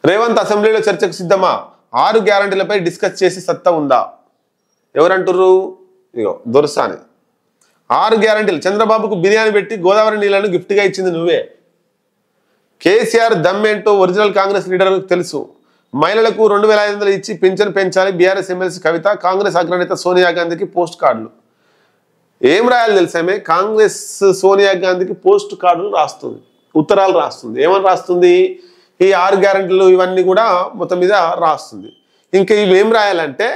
రేవంత్ అసెంబ్లీలో చర్చకు సిద్ధమా? 6 గ్యారంటీలపై డిస్కస్ చేసి సత్తా ఉందా? ఎవరంటుర్రు? ఇగో దొరసాని. 6 గ్యారంటీలు. చంద్రబాబుకు బిర్యానీ పెట్టి గోదావరి నీళ్లను గిఫ్ట్గా ఇచ్చింది నువ్వే. కేసీఆర్ దమ్మేంటో ఒరిజినల్ కాంగ్రెస్ లీడర్లకు తెలుసు. మహిళలకు 2500 ఇచ్చి పింఛన్ పెంచాలి. బీఆర్ఎస్ ఎమ్మెల్సీ కవిత. కాంగ్రెస్ అగ్రనేత సోనియా గాంధీకి పోస్ట్ కార్డులు. ఏం రాయాలి తెలుసామే? కాంగ్రెస్ సోనియా గాంధీకి పోస్ట్ కార్డులు రాస్తుంది, ఉత్తరాలు రాస్తుంది. ఏమని రాస్తుంది? ఈ 6 గ్యారంటీలు ఇవన్నీ కూడా మొత్తం మీద రాస్తుంది. ఇంకా ఇవి ఏం రాయాలంటే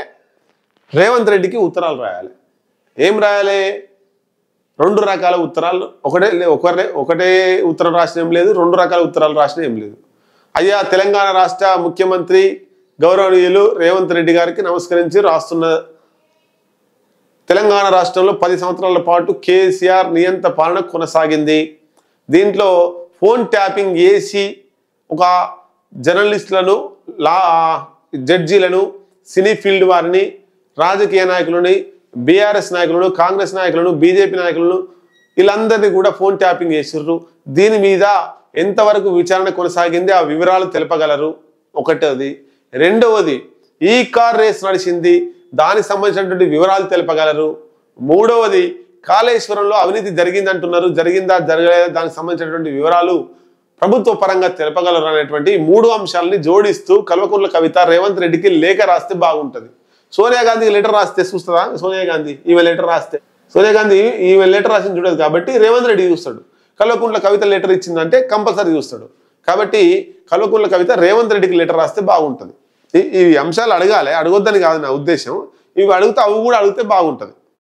రేవంత్ రెడ్డికి ఉత్తరాలు రాయాలి. ఏం రాయాలి? 2 రకాల ఉత్తరాలు. ఒకటే ఉత్తరం రాసిన ఏం లేదు, 2 రకాల ఉత్తరాలు రాసిన ఏం లేదు. అయ్యా తెలంగాణ రాష్ట్ర ముఖ్యమంత్రి గౌరవనీయులు రేవంత్ రెడ్డి గారికి నమస్కరించి రాస్తున్న. తెలంగాణ రాష్ట్రంలో 10 సంవత్సరాల పాటు కేసీఆర్ నియంత పాలన కొనసాగింది. దీంట్లో ఫోన్ ట్యాపింగ్ చేసి ఒక జర్నలిస్టులను, జడ్జీలను, సినీ ఫీల్డ్ వారిని, రాజకీయ నాయకులని, బీఆర్ఎస్ నాయకులను, కాంగ్రెస్ నాయకులను, బీజేపీ నాయకులను వీళ్ళందరినీ కూడా ఫోన్ ట్యాపింగ్ చేసిర్రు. దీని మీద ఎంతవరకు విచారణ కొనసాగింది ఆ వివరాలు తెలపగలరు? ఒకటోది. రెండవది, ఈ కార్ రేస్ నడిచింది, దానికి సంబంధించినటువంటి వివరాలు తెలపగలరు. మూడవది, కాళేశ్వరంలో అవినీతి జరిగిందంటున్నారు, జరిగిందా జరగలేదా దానికి సంబంధించినటువంటి వివరాలు ప్రభుత్వ పరంగా తెలపగలరు అనేటువంటి 3 అంశాలని జోడిస్తూ కల్వకుంట్ల కవిత రేవంత్ రెడ్డికి లేఖ రాస్తే బాగుంటుంది. సోనియా గాంధీకి లెటర్ రాస్తే చూస్తుందా? సోనియా గాంధీ ఈమె లెటర్ రాస్తే సోనియా గాంధీ ఈమె లెటర్ రాసింది చూడదు కాబట్టి రేవంత్ రెడ్డి చూస్తాడు. కల్వకుంట్ల కవిత లెటర్ ఇచ్చిందంటే కంపల్సరీ చూస్తాడు. కాబట్టి కల్వకుంట్ల కవిత రేవంత్ రెడ్డికి లెటర్ రాస్తే బాగుంటుంది. ఈ అంశాలు అడగాలి, అడగొద్దని కాదు నా ఉద్దేశం. ఇవి అడిగితే అవి కూడా అడిగితే బాగుంటుంది.